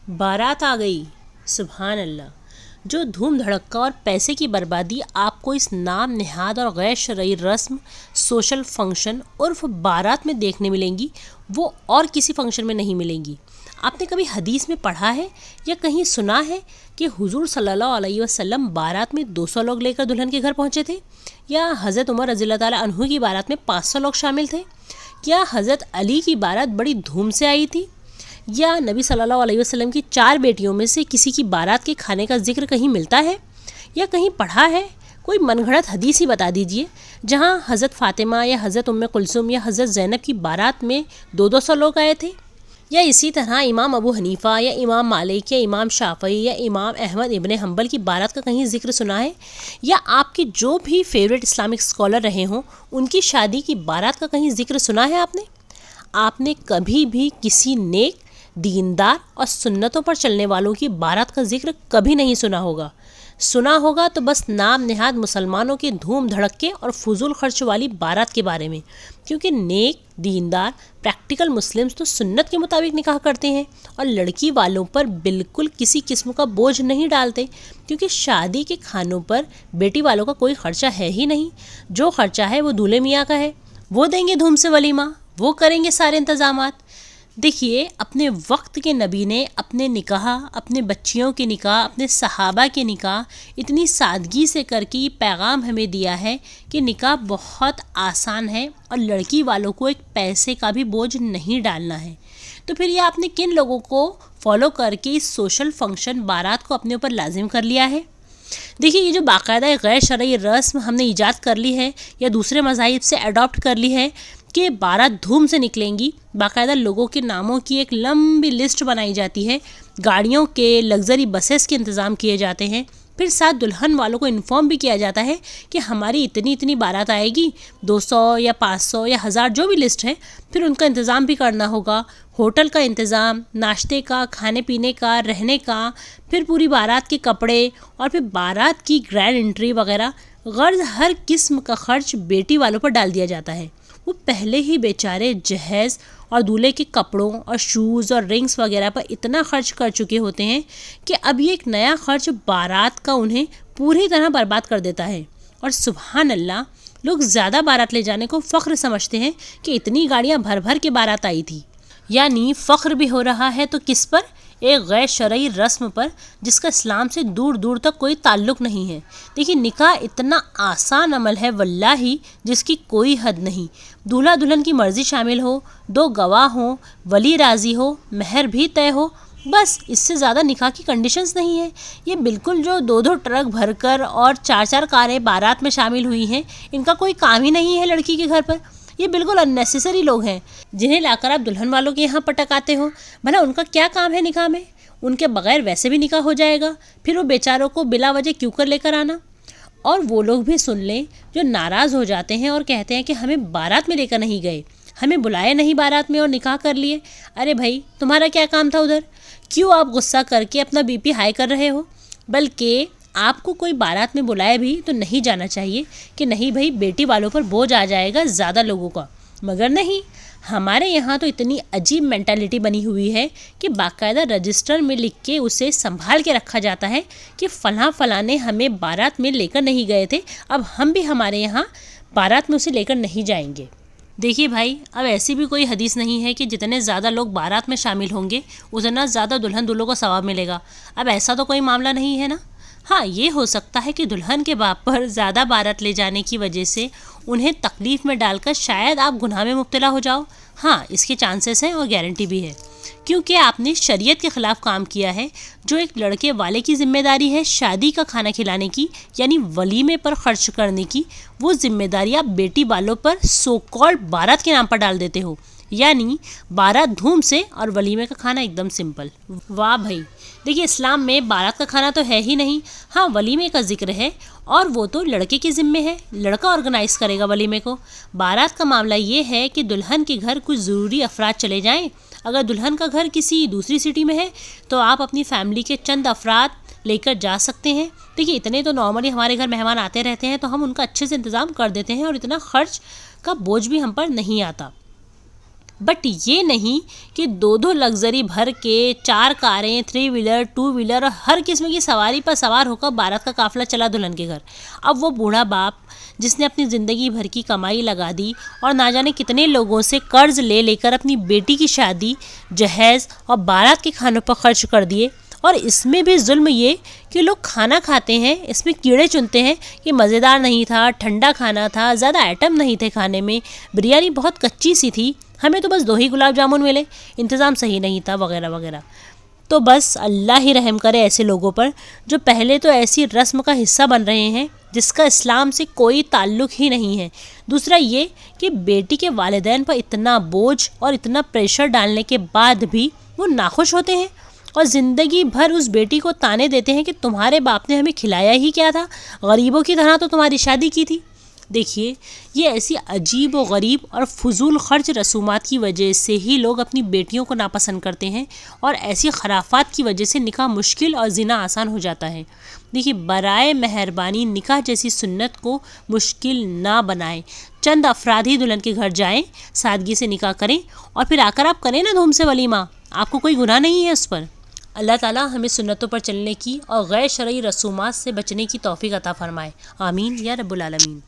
بارات آ گئی، سبحان اللہ۔ جو دھوم دھڑکا اور پیسے کی بربادی آپ کو اس نام نہاد اور غیر شرعی رسم سوشل فنکشن عرف بارات میں دیکھنے ملیں گی، وہ اور کسی فنکشن میں نہیں ملیں گی۔ آپ نے کبھی حدیث میں پڑھا ہے یا کہیں سنا ہے کہ حضور صلی اللہ علیہ وسلم بارات میں 200 لوگ لے کر دلہن کے گھر پہنچے تھے، یا حضرت عمر رضی اللہ تعالیٰ عنہ کی بارات میں 500 لوگ شامل تھے، یا حضرت علی کی بارات بڑی دھوم سے آئی تھی، یا نبی صلی اللہ علیہ وسلم کی 4 بیٹیوں میں سے کسی کی بارات کے کھانے کا ذکر کہیں ملتا ہے یا کہیں پڑھا ہے؟ کوئی من گھڑت حدیث ہی بتا دیجئے جہاں حضرت فاطمہ یا حضرت ام کلثوم یا حضرت زینب کی بارات میں 200 لوگ آئے تھے۔ یا اسی طرح امام ابو حنیفہ یا امام مالک یا امام شافعی یا امام احمد ابن حنبل کی بارات کا کہیں ذکر سنا ہے؟ یا آپ کے جو بھی فیوریٹ اسلامک اسکالر رہے ہوں ان کی شادی کی بارات کا کہیں ذکر سنا ہے آپ نے کبھی بھی کسی نیک، دیندار اور سنتوں پر چلنے والوں کی بارات کا ذکر کبھی نہیں سنا ہوگا تو بس نام نہاد مسلمانوں کے دھوم دھڑکے اور فضول خرچ والی بارات کے بارے میں، کیونکہ نیک، دیندار، پریکٹیکل مسلمز تو سنت کے مطابق نکاح کرتے ہیں اور لڑکی والوں پر بالکل کسی قسم کا بوجھ نہیں ڈالتے، کیونکہ شادی کے کھانوں پر بیٹی والوں کا کوئی خرچہ ہے ہی نہیں۔ جو خرچہ ہے وہ دولہے میاں کا ہے، وہ دیں گے دھوم سے ولیمہ، وہ کریں گے سارے انتظامات۔ دیکھیے، اپنے وقت کے نبی نے اپنے نکاح، اپنے بچیوں کے نکاح، اپنے صحابہ کے نکاح اتنی سادگی سے کر کے یہ پیغام ہمیں دیا ہے کہ نکاح بہت آسان ہے اور لڑکی والوں کو ایک پیسے کا بھی بوجھ نہیں ڈالنا ہے۔ تو پھر یہ آپ نے کن لوگوں کو فالو کر کے اس سوشل فنکشن بارات کو اپنے اوپر لازم کر لیا ہے؟ دیکھیے، یہ جو باقاعدہ غیر شرعی رسم ہم نے ایجاد کر لی ہے یا دوسرے مذاہب سے اڈاپٹ کر لی ہے کہ بارات دھوم سے نکلیں گی، باقاعدہ لوگوں کے ناموں کی ایک لمبی لسٹ بنائی جاتی ہے، گاڑیوں کے، لگژری بسیز کے انتظام کیے جاتے ہیں، پھر ساتھ دلہن والوں کو انفارم بھی کیا جاتا ہے کہ ہماری اتنی بارات آئے گی، 200 یا 500 یا 1000 جو بھی لسٹ ہے، پھر ان کا انتظام بھی کرنا ہوگا، ہوٹل کا انتظام، ناشتے کا، کھانے پینے کا، رہنے کا، پھر پوری بارات کے کپڑے، اور پھر بارات کی گرینڈ انٹری وغیرہ، غرض ہر قسم کا خرچ بیٹی والوں پر ڈال دیا جاتا ہے۔ وہ پہلے ہی بیچارے جہیز اور دولہے کے کپڑوں اور شوز اور رنگز وغیرہ پر اتنا خرچ کر چکے ہوتے ہیں کہ اب یہ ایک نیا خرچ بارات کا انہیں پوری طرح برباد کر دیتا ہے۔ اور سبحان اللہ، لوگ زیادہ بارات لے جانے کو فخر سمجھتے ہیں کہ اتنی گاڑیاں بھر بھر کے بارات آئی تھی۔ یعنی فخر بھی ہو رہا ہے تو کس پر؟ ایک غیر شرعی رسم پر جس کا اسلام سے دور دور تک کوئی تعلق نہیں ہے۔ دیکھیے، نکاح اتنا آسان عمل ہے واللہ جس کی کوئی حد نہیں۔ دولہا دلہن کی مرضی شامل ہو، 2 گواہ ہوں، ولی راضی ہو، مہر بھی طے ہو، بس اس سے زیادہ نکاح کی کنڈیشنز نہیں ہیں۔ یہ بالکل جو 2 ٹرک بھر کر اور 4 کاریں بارات میں شامل ہوئی ہیں، ان کا کوئی کام ہی نہیں ہے لڑکی کے گھر پر۔ یہ بالکل اننیسیسری لوگ ہیں جنہیں لا کر آپ دلہن والوں کے یہاں پٹکاتے ہو۔ بھلا ان کا کیا کام ہے نکاح میں؟ ان کے بغیر ویسے بھی نکاح ہو جائے گا، پھر وہ بیچاروں کو بلا وجہ کیوں کر لے کر آنا؟ اور وہ لوگ بھی سن لیں جو ناراض ہو جاتے ہیں اور کہتے ہیں کہ ہمیں بارات میں لے کر نہیں گئے، ہمیں بلائے نہیں بارات میں اور نکاح کر لیے۔ ارے بھائی، تمہارا کیا کام تھا ادھر؟ کیوں آپ غصہ کر کے اپنا بی پی ہائی کر رہے ہو؟ بلکہ آپ کو کوئی بارات میں بلائے بھی تو نہیں جانا چاہیے کہ نہیں بھائی، بیٹی والوں پر بوجھ آ جائے گا زیادہ لوگوں کا۔ مگر نہیں، ہمارے یہاں تو اتنی عجیب مینٹالٹی بنی ہوئی ہے کہ باقاعدہ رجسٹر میں لکھ کے اسے سنبھال کے رکھا جاتا ہے کہ فلاں نے ہمیں بارات میں لے کر نہیں گئے تھے، اب ہم بھی ہمارے یہاں بارات میں اسے لے کر نہیں جائیں گے۔ دیکھیے بھائی، اب ایسی بھی کوئی حدیث نہیں ہے کہ جتنے زیادہ لوگ بارات میں شامل ہوں گے اتنا زیادہ دلہن دلہوں کو ثواب ملے گا۔ اب ایسا تو کوئی معاملہ نہیں ہے نا۔ ہاں، یہ ہو سکتا ہے کہ دلہن کے باپ پر زیادہ بارات لے جانے کی وجہ سے انہیں تکلیف میں ڈال کر شاید آپ گناہ میں مبتلا ہو جاؤ۔ ہاں، اس کے چانسز ہیں اور گارنٹی بھی ہے، کیونکہ آپ نے شریعت کے خلاف کام کیا ہے۔ جو ایک لڑکے والے کی ذمہ داری ہے شادی کا کھانا کھلانے کی، یعنی ولیمے پر خرچ کرنے کی، وہ ذمہ داری آپ بیٹی والوں پر سو کالڈ بارات کے نام پر ڈال دیتے ہو۔ یعنی بارات دھوم سے اور ولیمے کا کھانا ایک دم سمپل۔ واہ بھائی! دیکھیے، اسلام میں بارات کا کھانا تو ہے ہی نہیں، ہاں ولیمے کا ذکر ہے، اور وہ تو لڑکے کے ذمے ہے، لڑکا آرگنائز کرے گا ولیمے کو۔ بارات کا معاملہ یہ ہے کہ دلہن کے گھر کچھ ضروری افراد چلے جائیں، اگر دلہن کا گھر کسی دوسری سٹی میں ہے تو آپ اپنی فیملی کے چند افراد لے کر جا سکتے ہیں۔ دیکھیے، اتنے تو نارملی ہمارے گھر مہمان آتے رہتے ہیں تو ہم ان کا اچھے سے انتظام کر دیتے ہیں اور اتنا خرچ کا بوجھ بھی ہم پر نہیں آتا۔ بٹ یہ نہیں کہ دو دو لگژری بھر کے 4 کاریں، 3 ویلر، 2 ویلر اور ہر قسم کی سواری پر سوار ہو کر بارات کا قافلہ چلا دلہن کے گھر۔ اب وہ بوڑھا باپ جس نے اپنی زندگی بھر کی کمائی لگا دی اور نہ جانے کتنے لوگوں سے قرض لے لے کر اپنی بیٹی کی شادی، جہیز اور بارات کے کھانوں پر خرچ کر دیے، اور اس میں بھی ظلم یہ کہ لوگ کھانا کھاتے ہیں، اس میں کیڑے چنتے ہیں کہ مزیدار نہیں تھا، ٹھنڈا کھانا تھا، زیادہ آئٹم نہیں تھے کھانے میں، بریانی بہت کچی سی تھی، ہمیں تو بس 2 ہی گلاب جامن ملے، انتظام صحیح نہیں تھا، وغیرہ وغیرہ۔ تو بس اللہ ہی رحم کرے ایسے لوگوں پر جو پہلے تو ایسی رسم کا حصہ بن رہے ہیں جس کا اسلام سے کوئی تعلق ہی نہیں ہے، دوسرا یہ کہ بیٹی کے والدین پر اتنا بوجھ اور اتنا پریشر ڈالنے کے بعد بھی وہ ناخوش ہوتے ہیں اور زندگی بھر اس بیٹی کو تانے دیتے ہیں کہ تمہارے باپ نے ہمیں کھلایا ہی کیا تھا، غریبوں کی طرح تو تمہاری شادی کی تھی۔ دیکھیے، یہ ایسی عجیب و غریب اور فضول خرچ رسومات کی وجہ سے ہی لوگ اپنی بیٹیوں کو ناپسند کرتے ہیں، اور ایسی خرافات کی وجہ سے نکاح مشکل اور زنا آسان ہو جاتا ہے۔ دیکھیے، برائے مہربانی نکاح جیسی سنت کو مشکل نہ بنائیں، چند افراد ہی دلہن کے گھر جائیں، سادگی سے نکاح کریں اور پھر آ کر آپ کریں نا دھوم سے ولیمہ، آپ کو کوئی گناہ نہیں ہے اس پر۔ اللہ تعالیٰ ہمیں سنتوں پر چلنے کی اور غیر شرعی رسومات سے بچنے کی توفیق عطا فرمائے، آمین یا رب العالمین۔